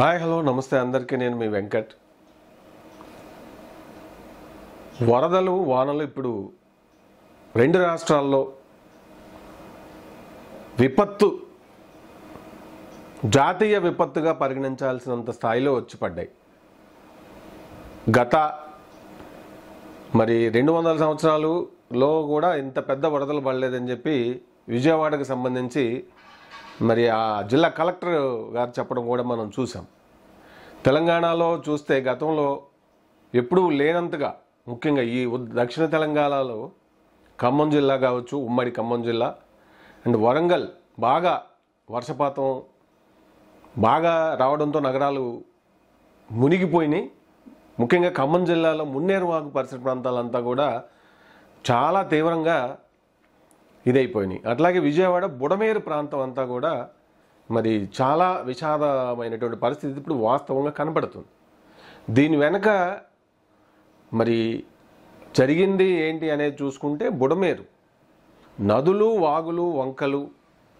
Hi hello నమస్తే అందరికీ. నేను మీ వెంకట్. వరదలు వానలు ఇప్పుడు రెండు రాష్ట్రాల్లో విపత్తు, జాతీయ విపత్తుగా పరిగణించాల్సినంత స్థాయిలో వచ్చి పడ్డాయి. గత 200 సంవత్సరాలలో కూడా ఇంత పెద్ద వరదలు పడలేదని చెప్పి విజయవాడకు సంబంధించి ఆ జిల్లా కలెక్టర్ గారు చెప్పడం కూడా మనం చూసాం. తెలంగాణలో చూస్తే గతంలో ఎప్పుడూ లేనంతగా, ముఖ్యంగా ఈ దక్షిణ తెలంగాణలో ఖమ్మం జిల్లా కావచ్చు, ఉమ్మడి ఖమ్మం జిల్లా అండ్ వరంగల్ బాగా వర్షపాతం బాగా రావడంతో నగరాలు మునిగిపోయినాయి. ముఖ్యంగా ఖమ్మం జిల్లాలో మున్నేరువాగు పరిసర ప్రాంతాలంతా కూడా చాలా తీవ్రంగా ఇదైపోయినాయి. అట్లాగే విజయవాడ బుడమేరు ప్రాంతం అంతా కూడా చాలా విషాదమైనటువంటి పరిస్థితి ఇప్పుడు వాస్తవంగా కనబడుతుంది. దీని వెనక జరిగింది ఏంటి అనేది చూసుకుంటే, బుడమేరు నదులు, వాగులు, వంకలు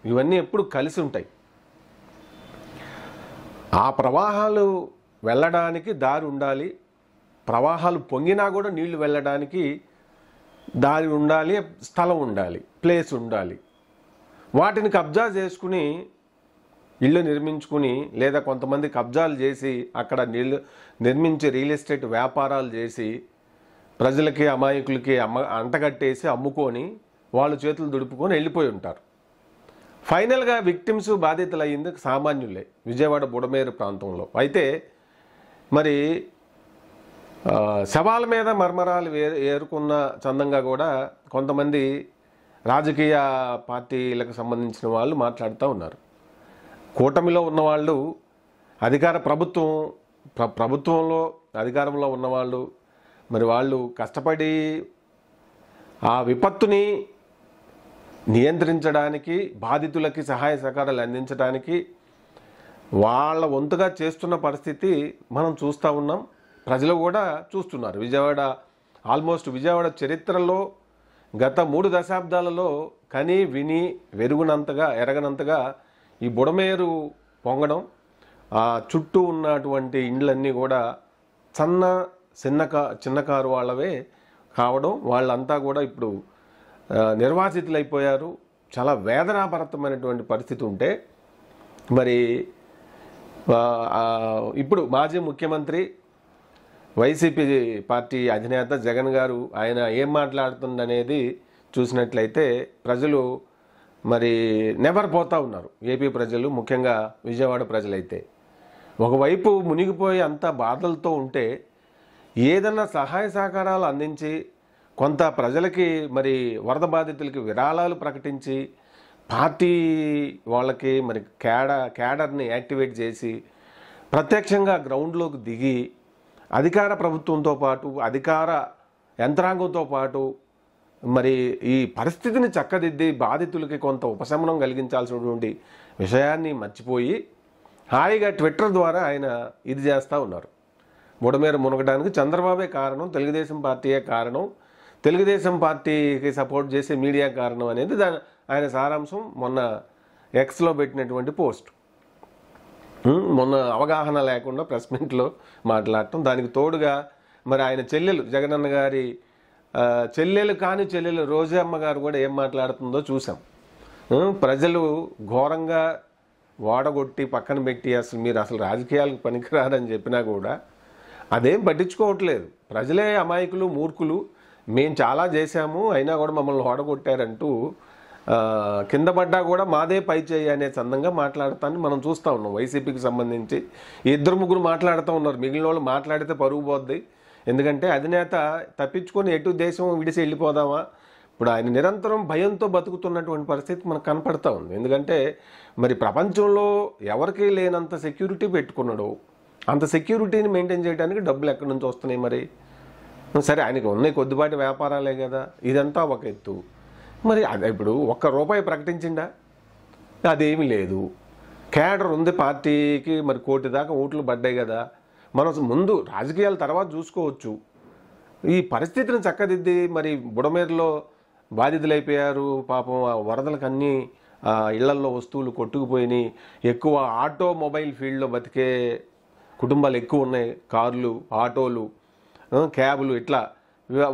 ఇవన్నీ ఎప్పుడు కలిసి ఉంటాయి. ఆ ప్రవాహాలు వెళ్ళడానికి దారి ఉండాలి, ప్రవాహాలు పొంగినా కూడా నీళ్లు వెళ్ళడానికి దారి ఉండాలి, స్థలం ఉండాలి, ప్లేస్ ఉండాలి. వాటిని కబ్జా చేసుకుని ఇళ్ళు నిర్మించుకుని, లేదా కొంతమంది కబ్జాలు చేసి అక్కడ నిర్మించి రియల్ ఎస్టేట్ వ్యాపారాలు చేసి ప్రజలకి, అమాయకులకి అంటగట్టేసి అమ్ముకొని వాళ్ళు చేతులు దుడుపుకొని వెళ్ళిపోయి ఉంటారు. ఫైనల్గా విక్టిమ్స్, బాధితులు అయ్యింది సామాన్యులే విజయవాడ బుడమేరు ప్రాంతంలో. అయితే శవాల మీద మర్మరాలు ఏరుకున్న చందంగా కూడా కొంతమంది రాజకీయ పార్టీలకు సంబంధించిన వాళ్ళు మాట్లాడుతూ ఉన్నారు. కూటమిలో ఉన్నవాళ్ళు, ప్రభుత్వంలో అధికారంలో ఉన్నవాళ్ళు వాళ్ళు కష్టపడి ఆ విపత్తుని నియంత్రించడానికి, బాధితులకి సహాయ సహకారాలు అందించడానికి వాళ్ళ వంతుగా చేస్తున్న పరిస్థితి మనం చూస్తూ ఉన్నాం. ప్రజలు కూడా చూస్తున్నారు. విజయవాడ చరిత్రలో గత 3 దశాబ్దాలలో కని విని ఎరగనంతగా ఈ బుడమేరు పొంగడం, ఆ చుట్టూ ఉన్నటువంటి ఇండ్లన్నీ కూడా చిన్నకారు వాళ్ళవే కావడం, వాళ్ళంతా కూడా ఇప్పుడు నిర్వాసితులైపోయారు. చాలా వేదనాభరితమైనటువంటి పరిస్థితి ఉంటే ఇప్పుడు మాజీ ముఖ్యమంత్రి, వైసీపీ పార్టీ అధినేత జగన్ గారు ఆయన ఏం మాట్లాడుతుందనేది చూసినట్లయితే ప్రజలు నెవరిపోతూ ఉన్నారు. ఏపీ ప్రజలు, ముఖ్యంగా విజయవాడ ప్రజలైతే ఒకవైపు మునిగిపోయి అంత బాధలతో ఉంటే, ఏదన్నా సహాయ సహకారాలు అందించి కొంత ప్రజలకి వరద బాధితులకి విరాళాలు ప్రకటించి పార్టీ వాళ్ళకి క్యాడర్ని యాక్టివేట్ చేసి ప్రత్యక్షంగా గ్రౌండ్లోకి దిగి అధికార ప్రభుత్వంతో పాటు, అధికార యంత్రాంగంతో పాటు ఈ పరిస్థితిని చక్కదిద్ది బాధితులకి కొంత ఉపశమనం కలిగించాల్సినటువంటి విషయాన్ని మర్చిపోయి హాయిగా ట్విట్టర్ ద్వారా ఆయన ఇది చేస్తూ ఉన్నారు. బుడమేరు మునగడానికి చంద్రబాబే కారణం, తెలుగుదేశం పార్టీయే కారణం, తెలుగుదేశం పార్టీకి సపోర్ట్ చేసే మీడియా కారణం అనేది ఆయన సారాంశం మొన్న ఎక్స్లో పెట్టినటువంటి పోస్ట్. మొన్న అవగాహన లేకుండా ప్రెస్ మీట్లో మాట్లాడటం, దానికి తోడుగా ఆయన చెల్లెలు, జగనన్న గారి చెల్లెలు రోజమ్మ గారు కూడా ఏం మాట్లాడుతుందో చూసాం. ప్రజలు ఘోరంగా ఓడగొట్టి పక్కన పెట్టి మీరు అసలు రాజకీయాలకు పనికిరారని చెప్పినా కూడా అదేం పట్టించుకోవట్లేదు. ప్రజలే అమాయకులు, మూర్ఖులు, మేము చాలా చేశాము అయినా కూడా మమ్మల్ని ఓడగొట్టారంటూ కింద పడ్డా కూడా మాదే పై చేయి అనే చందంగా మాట్లాడతాన్ని మనం చూస్తూ ఉన్నాం. వైసీపీకి సంబంధించి 2-3 మాట్లాడుతూ ఉన్నారు. మిగిలిన వాళ్ళు మాట్లాడితే పరుగు పోద్ది. ఎందుకంటే అధినేత తప్పించుకొని ఎటు దేశం విడిసి వెళ్ళిపోదామా, ఇప్పుడు ఆయన నిరంతరం భయంతో బతుకుతున్నటువంటి పరిస్థితి మనకు కనపడతా ఉంది. ఎందుకంటే ప్రపంచంలో ఎవరికి లేనంత సెక్యూరిటీ పెట్టుకున్నాడు. అంత సెక్యూరిటీని మెయింటైన్ చేయడానికి డబ్బులు ఎక్కడి నుంచి వస్తున్నాయి? సరే, ఆయనకి ఉన్నాయి కొద్దిపాటి వ్యాపారాలే కదా, ఇదంతా ఒక ఎత్తు. అదే ఇప్పుడు ₹1 ప్రకటించిండా? అదేమీ లేదు. క్యాడర్ ఉంది పార్టీకి, 1 కోటి దాకా ఓట్లు పడ్డాయి కదా, మనం ముందు రాజకీయాల తర్వాత చూసుకోవచ్చు. ఈ పరిస్థితిని చక్కదిద్ది బుడమేరులో బాధితులైపోయారు పాపం, ఆ వరదలకు అన్నీ ఇళ్లల్లో వస్తువులు కొట్టుకుపోయినాయి. ఎక్కువ ఆటోమొబైల్ ఫీల్డ్లో బతికే కుటుంబాలు ఎక్కువ ఉన్నాయి. కార్లు, ఆటోలు, క్యాబులు, ఇట్లా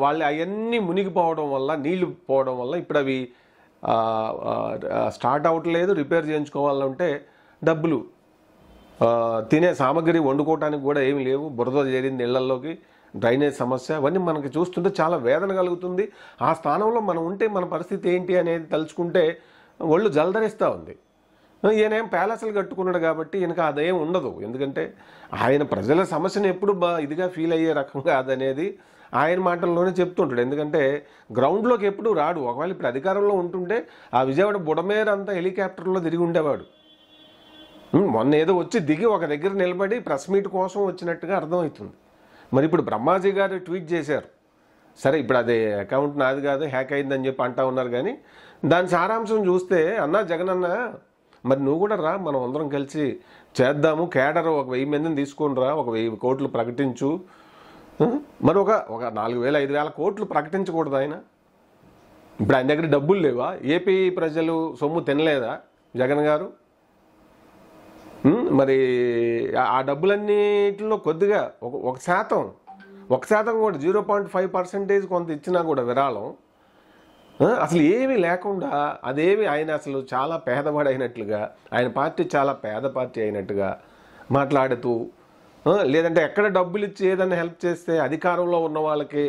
వాళ్ళు అవన్నీ మునిగిపోవడం వల్ల, నీళ్లు పోవడం వల్ల ఇప్పుడు అవి స్టార్ట్ అవ్వట్లేదు. రిపేర్ చేయించుకోవాలంటే డబ్బులు, తినే సామాగ్రి వండుకోవటానికి కూడా ఏమి లేవు. బురద చేరింది ఇళ్లల్లోకి, డ్రైనేజ్ సమస్య, అవన్నీ మనకి చూస్తుంటే చాలా వేదన కలుగుతుంది. ఆ స్థానంలో మనం ఉంటే మన పరిస్థితి ఏంటి అనేది తలుచుకుంటే ఒళ్ళు జలధరిస్తూ ఉంది. ఈయనేం ప్యాలెస్లు కట్టుకున్నాడు కాబట్టి ఈయనకు అదేం ఉండదు. ఎందుకంటే ఆయన ప్రజల సమస్యను ఎప్పుడు ఇదిగా ఫీల్ అయ్యే రకం కాదనేది ఆయన మాటల్లోనే చెప్తుంటాడు. ఎందుకంటే గ్రౌండ్లోకి ఎప్పుడు రాడు. ఒకవేళ ఇప్పుడు అధికారంలో ఉంటుంటే ఆ విజయవాడ బుడమేర అంతా హెలికాప్టర్లో తిరిగి ఉండేవాడు. మొన్న ఏదో వచ్చి దిగి ఒక దగ్గర నిలబడి ప్రెస్ మీట్ కోసం వచ్చినట్టుగా అర్థమవుతుంది. మరి ఇప్పుడు బ్రహ్మాజీ గారు ట్వీట్ చేశారు. సరే, ఇప్పుడు అదే అకౌంట్ నాది కాదు, హ్యాక్ అయిందని చెప్పి అంటా ఉన్నారు. కానీ దాని సారాంశం చూస్తే, అన్నా జగన్ అన్న, మరి నువ్వు కూడా రా, మనం అందరం కలిసి చేద్దాము, కేడర్ ఒక 1000 మందిని తీసుకొని రా, ఒక 1000 కోట్లు ప్రకటించు. మరి ఒక 4000 5000 కోట్లు ప్రకటించకూడదు ఆయన? ఇప్పుడు ఆయన దగ్గర డబ్బులు లేవా? ఏపీ ప్రజలు సొమ్ము తినలేదా జగన్ గారు? మరి ఆ డబ్బులన్నిటిలో కొద్దిగా ఒక శాతం కూడా 0.5% కొంత ఇచ్చినా కూడా విరాళం, అసలు ఏమీ లేకుండా, అదేమి ఆయన అసలు చాలా పేదవాడు అయినట్లుగా, ఆయన పార్టీ చాలా పేద పార్టీ అయినట్టుగా మాట్లాడుతూ, లేదంటే ఎక్కడ డబ్బులు ఇచ్చి ఏదైనా హెల్ప్ చేస్తే అధికారంలో ఉన్న వాళ్ళకి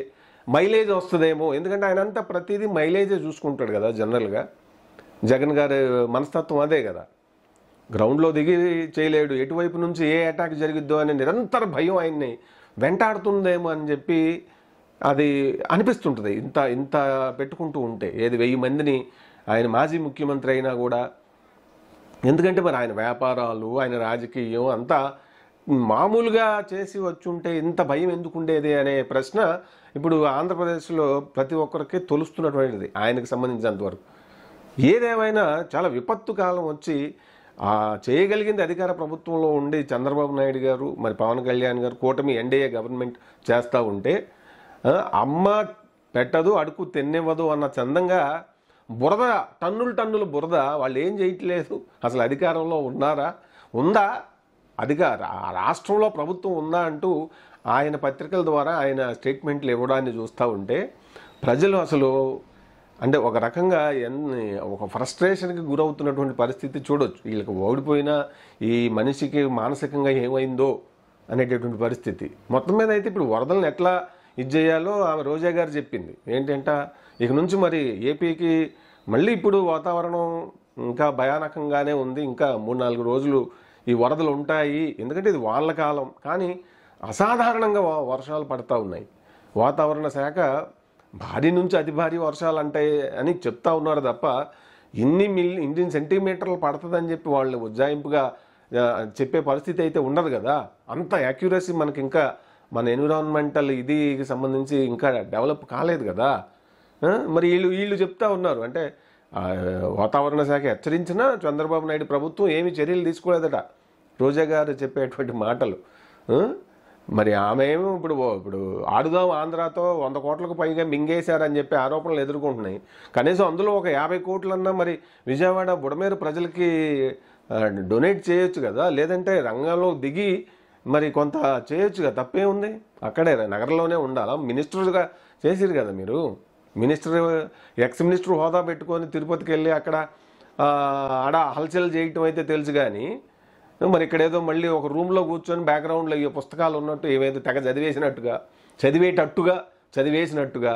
మైలేజ్ వస్తుందేమో. ఎందుకంటే ఆయన అంతా ప్రతిదీ మైలేజే చూసుకుంటాడు కదా జనరల్గా. జగన్ గారి మనస్తత్వం అదే కదా. గ్రౌండ్లో దిగి చేయలేడు, ఎటువైపు నుంచి ఏ అటాక్ జరిగిద్దో అనే నిరంతర భయం ఆయన్ని వెంటాడుతుందేమో అని చెప్పి అది అనిపిస్తుంటుంది. ఇంత పెట్టుకుంటూ ఉంటే, ఏది 1000 మందిని, ఆయన మాజీ ముఖ్యమంత్రి అయినా కూడా. ఎందుకంటే మరి ఆయన వ్యాపారాలు, ఆయన రాజకీయం అంతా మామూలుగా చేసి వచ్చుంటే ఇంత భయం ఎందుకు ఉండేది అనే ప్రశ్న ఇప్పుడు ఆంధ్రప్రదేశ్లో ప్రతి ఒక్కరికి తొలుస్తున్నటువంటిది ఆయనకు సంబంధించినంతవరకు. ఏదేమైనా చాలా విపత్తు కాలం వచ్చి చేయగలిగింది అధికార ప్రభుత్వంలో ఉండి చంద్రబాబు నాయుడు గారు, మరి పవన్ కళ్యాణ్ గారు, కూటమి ఎన్డీఏ గవర్నమెంట్ చేస్తూ ఉంటే, అమ్మ పెట్టదు అడుగు తిన్నివ్వదు అన్న చందంగా బురద, టన్నుల బురద, వాళ్ళు ఏం చేయట్లేదు. అసలు అధికారంలో ఉన్నారా? ఉందా రాష్ట్రంలో ప్రభుత్వం ఉందా అంటూ ఆయన పత్రికల ద్వారా ఆయన స్టేట్మెంట్లు ఇవ్వడాన్ని చూస్తూ ఉంటే ప్రజలు అసలు అంటే ఒక రకంగా ఒక ఫ్రస్ట్రేషన్కి గురవుతున్నటువంటి పరిస్థితి చూడొచ్చు. వీళ్ళకి ఓడిపోయినా ఈ మనిషికి మానసికంగా ఏమైందో అనేటటువంటి పరిస్థితి. మొత్తం మీద అయితే ఇప్పుడు వరదలను ఎట్లా ఇది చేయాలో ఆమె రోజా గారు చెప్పింది. ఏంటంట, ఇక నుంచి మరి ఏపీకి మళ్ళీ ఇప్పుడు వాతావరణం ఇంకా భయానకంగానే ఉంది. ఇంకా 3-4 రోజులు ఈ వరదలు ఉంటాయి. ఎందుకంటే ఇది వానల కాలం, కానీ అసాధారణంగా వర్షాలు పడతా ఉన్నాయి. వాతావరణ శాఖ భారీ నుంచి అతి భారీ వర్షాలు అంటాయి అని చెప్తా ఉన్నారు తప్ప ఇన్ని సెంటీమీటర్లు పడుతుందని చెప్పి వాళ్ళు ఉజ్జాయింపుగా చెప్పే పరిస్థితి అయితే ఉండదు కదా. అంత యాక్యురసీ మనకి ఇంకా మన ఎన్విరాన్మెంటల్ ఇదికి సంబంధించి ఇంకా డెవలప్ కాలేదు కదా. మరి వీళ్ళు చెప్తా ఉన్నారు. అంటే వాతావరణ శాఖ హెచ్చరించినా చంద్రబాబు నాయుడు ప్రభుత్వం ఏమి చర్యలు తీసుకోలేదట. రోజా గారు చెప్పేటువంటి మాటలు. మరి ఆమె ఏమో ఇప్పుడు ఆడుదాం ఆంధ్రాతో 100 కోట్లకు పైగా మింగేశారని చెప్పి ఆరోపణలు ఎదుర్కొంటున్నాయి. కనీసం అందులో ఒక 50 కోట్లన్నా మరి విజయవాడ బుడమేరు ప్రజలకి డొనేట్ చేయొచ్చు కదా. లేదంటే రంగంలో దిగి మరి కొంత చేయొచ్చు కదా, తప్పే ఉంది. అక్కడే నగరంలోనే ఉండాలా? మినిస్టర్గా చేసిరు కదా మీరు. ఎక్స్ మినిస్టర్ హోదా పెట్టుకొని తిరుపతికి వెళ్ళి అక్కడ ఆడ హల్చల్ చేయటం అయితే తెలుసు. కానీ మరి ఇక్కడ ఏదో మళ్ళీ ఒక రూమ్లో కూర్చొని బ్యాక్గ్రౌండ్లో ఈ పుస్తకాలు ఉన్నట్టు ఏమైతే తెగ చదివేసినట్టుగా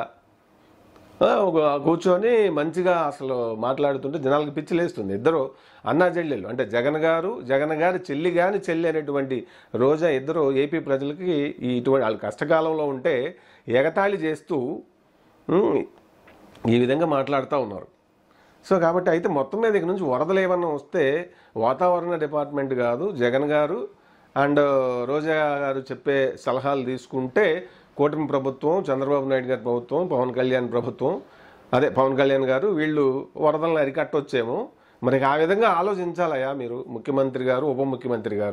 కూర్చొని మంచిగా అసలు మాట్లాడుతుంటే జనాలకు పిచ్చి లేస్తుంది. ఇద్దరు అన్నా చెల్లెలు, అంటే జగన్ గారి చెల్లి అనేటువంటి రోజా, ఇద్దరు ఏపీ ప్రజలకి ఇటువంటి వాళ్ళు కష్టకాలంలో ఉంటే ఎగతాళి చేస్తూ ఈ విధంగా మాట్లాడుతూ ఉన్నారు. సో కాబట్టి అయితే మొత్తం మీద ఇక నుంచి వరదలు ఏమన్నా వస్తే వాతావరణ డిపార్ట్మెంట్ కాదు, జగన్ గారు అండ్ రోజా గారు చెప్పే సలహాలు తీసుకుంటే కూటమి ప్రభుత్వం, చంద్రబాబు నాయుడు గారి ప్రభుత్వం, పవన్ కళ్యాణ్ గారు వీళ్ళు వరదలను అరికట్టొచ్చేమో. మరి ఆ విధంగా ఆలోచించాలయా మీరు, ముఖ్యమంత్రి గారు, ఉప ముఖ్యమంత్రి గారు.